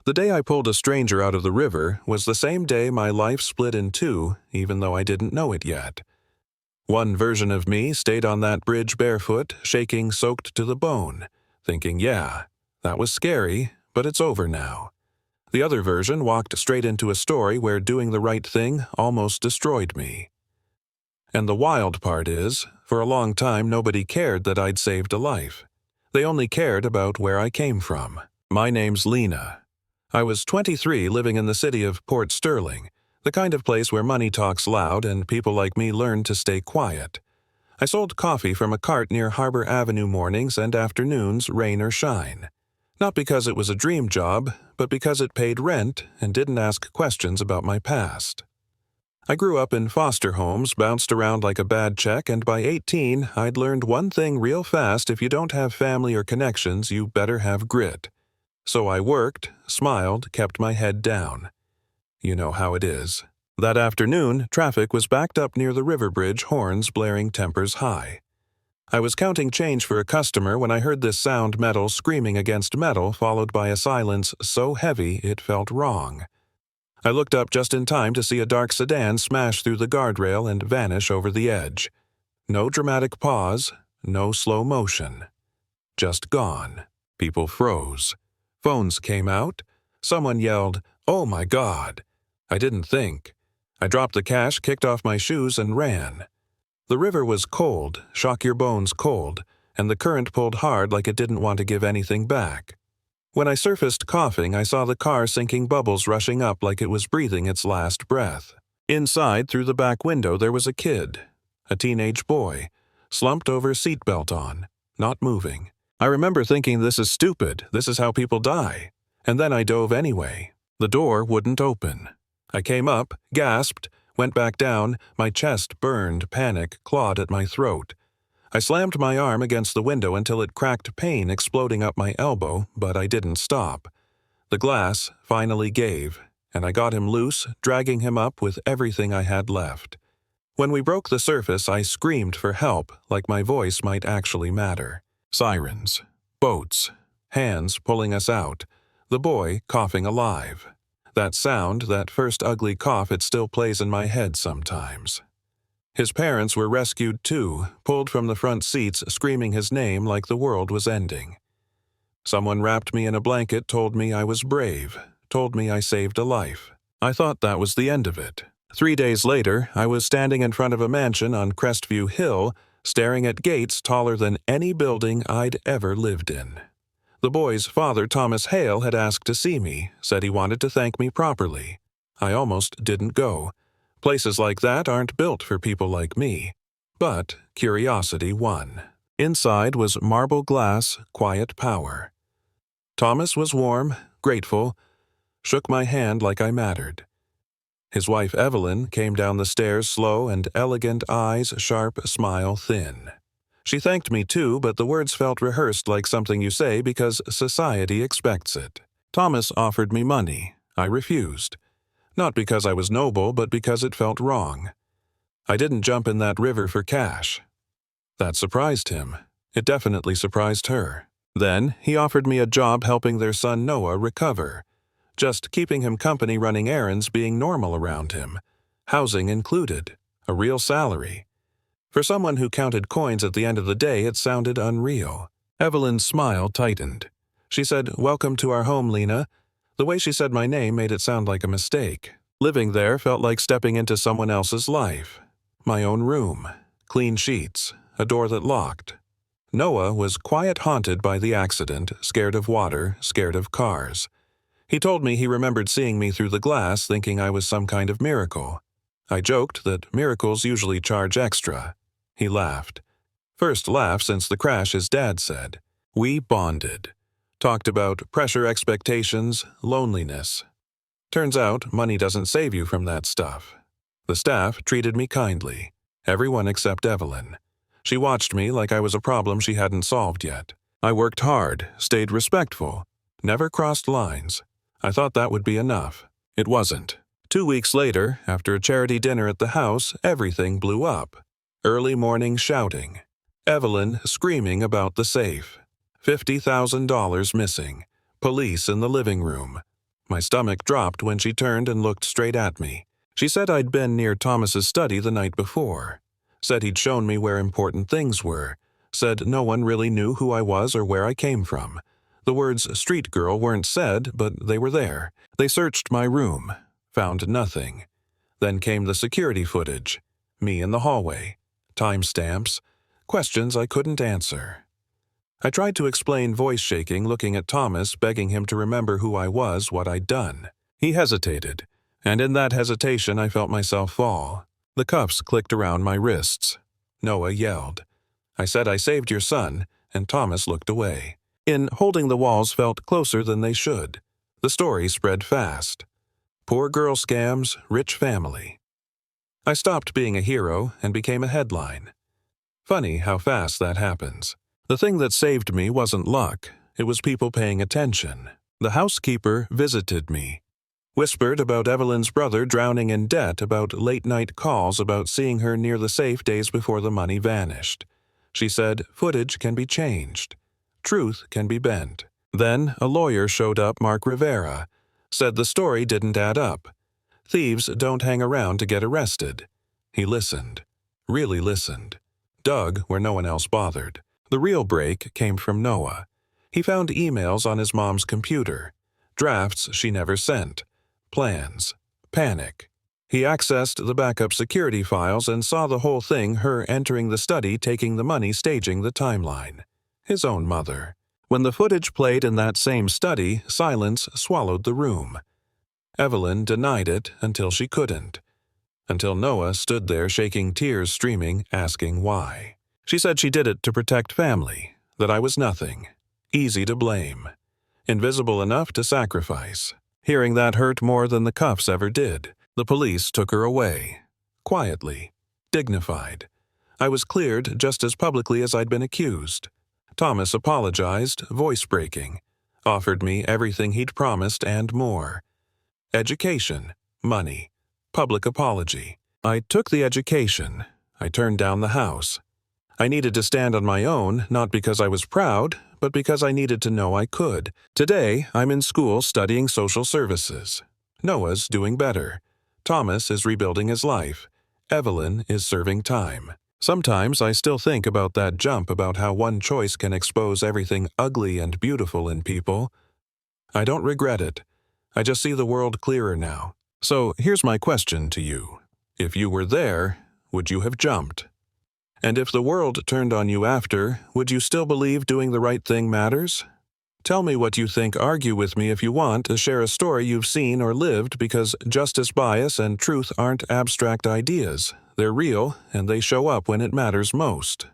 The day I pulled a stranger out of the river was the same day my life split in two, even though I didn't know it yet. One version of me stayed on that bridge barefoot, shaking soaked to the bone, thinking, yeah, that was scary, but it's over now. The other version walked straight into a story where doing the right thing almost destroyed me. And the wild part is, for a long time nobody cared that I'd saved a life. They only cared about where I came from. My name's Lena. I was 23 living in the city of Port Sterling, the kind of place where money talks loud and people like me learn to stay quiet. I sold coffee from a cart near Harbor Avenue mornings and afternoons, rain or shine. Not because it was a dream job, but because it paid rent and didn't ask questions about my past. I grew up in foster homes, bounced around like a bad check, and by 18, I'd learned one thing real fast: if you don't have family or connections, you better have grit. So I worked, smiled, kept my head down. You know how it is. That afternoon, traffic was backed up near the river bridge, horns blaring, tempers high. I was counting change for a customer when I heard this sound, metal screaming against metal, followed by a silence so heavy it felt wrong. I looked up just in time to see a dark sedan smash through the guardrail and vanish over the edge. No dramatic pause, no slow motion. Just gone. People froze. Phones came out. Someone yelled, "Oh my God!" I didn't think. I dropped the cash, kicked off my shoes, and ran. The river was cold, shock your bones cold, and the current pulled hard like it didn't want to give anything back. When I surfaced coughing, I saw the car sinking, bubbles rushing up like it was breathing its last breath. Inside, through the back window, there was a kid, a teenage boy, slumped over, seatbelt on, not moving. I remember thinking, this is stupid, this is how people die. And then I dove anyway. The door wouldn't open. I came up, gasped, went back down, my chest burned, panic clawed at my throat. I slammed my arm against the window until it cracked, pain exploding up my elbow, but I didn't stop. The glass finally gave, and I got him loose, dragging him up with everything I had left. When we broke the surface, I screamed for help, like my voice might actually matter. Sirens, boats, hands pulling us out, the boy coughing alive. That sound, that first ugly cough, it still plays in my head sometimes. His parents were rescued too, pulled from the front seats, screaming his name like the world was ending. Someone wrapped me in a blanket, told me I was brave, told me I saved a life. I thought that was the end of it. 3 days later, I was standing in front of a mansion on Crestview Hill, staring at gates taller than any building I'd ever lived in. The boy's father, Thomas Hale, had asked to see me, said he wanted to thank me properly. I almost didn't go. Places like that aren't built for people like me. But curiosity won. Inside was marble glass, quiet power. Thomas was warm, grateful, shook my hand like I mattered. His wife Evelyn came down the stairs, slow and elegant, eyes sharp, smile thin. She thanked me too, but the words felt rehearsed, like something you say because society expects it. Thomas offered me money. I refused. Not because I was noble, but because it felt wrong. I didn't jump in that river for cash. That surprised him. It definitely surprised her. Then he offered me a job helping their son Noah recover. Just keeping him company, running errands, being normal around him. Housing included. A real salary. For someone who counted coins at the end of the day, it sounded unreal. Evelyn's smile tightened. She said, "Welcome to our home, Lena." The way she said my name made it sound like a mistake. Living there felt like stepping into someone else's life. My own room. Clean sheets. A door that locked. Noah was quiet, haunted by the accident, scared of water, scared of cars. He told me he remembered seeing me through the glass, thinking I was some kind of miracle. I joked that miracles usually charge extra. He laughed. First laugh since the crash, his dad said. We bonded. Talked about pressure, expectations, loneliness. Turns out money doesn't save you from that stuff. The staff treated me kindly. Everyone except Evelyn. She watched me like I was a problem she hadn't solved yet. I worked hard, stayed respectful, never crossed lines. I thought that would be enough. It wasn't. 2 weeks later, after a charity dinner at the house, everything blew up. Early morning shouting. Evelyn screaming about the safe. $50,000 missing. Police in the living room. My stomach dropped when she turned and looked straight at me. She said I'd been near Thomas's study the night before. Said he'd shown me where important things were. Said no one really knew who I was or where I came from. The words street girl weren't said, but they were there. They searched my room. Found nothing. Then came the security footage. Me in the hallway. Timestamps. Questions I couldn't answer. I tried to explain, voice shaking, looking at Thomas, begging him to remember who I was, what I'd done. He hesitated, and in that hesitation I felt myself fall. The cuffs clicked around my wrists. Noah yelled. I said I saved your son, and Thomas looked away. Holding the walls felt closer than they should. The story spread fast. Poor girl scams, rich family. I stopped being a hero and became a headline. Funny how fast that happens. The thing that saved me wasn't luck. It was people paying attention. The housekeeper visited me. Whispered about Evelyn's brother drowning in debt, about late-night calls, about seeing her near the safe days before the money vanished. She said footage can be changed. Truth can be bent. Then a lawyer showed up, Mark Rivera. Said the story didn't add up. Thieves don't hang around to get arrested. He listened. Really listened. Dug where no one else bothered. The real break came from Noah. He found emails on his mom's computer. Drafts she never sent. Plans. Panic. He accessed the backup security files and saw the whole thing, her entering the study, taking the money, staging the timeline. His own mother. When the footage played in that same study, silence swallowed the room. Evelyn denied it until she couldn't. Until Noah stood there shaking, tears streaming, asking why. She said she did it to protect family, that I was nothing, easy to blame, invisible enough to sacrifice. Hearing that hurt more than the cuffs ever did. The police took her away. Quietly. Dignified. I was cleared just as publicly as I'd been accused. Thomas apologized, voice breaking. Offered me everything he'd promised and more. Education. Money. Public apology. I took the education. I turned down the house. I needed to stand on my own, not because I was proud, but because I needed to know I could. Today, I'm in school studying social services. Noah's doing better. Thomas is rebuilding his life. Evelyn is serving time. Sometimes I still think about that jump, about how one choice can expose everything ugly and beautiful in people. I don't regret it. I just see the world clearer now. So here's my question to you. If you were there, would you have jumped? And if the world turned on you after, would you still believe doing the right thing matters? Tell me what you think. Argue with me if you want to share a story you've seen or lived, because justice, bias, and truth aren't abstract ideas. They're real, and they show up when it matters most.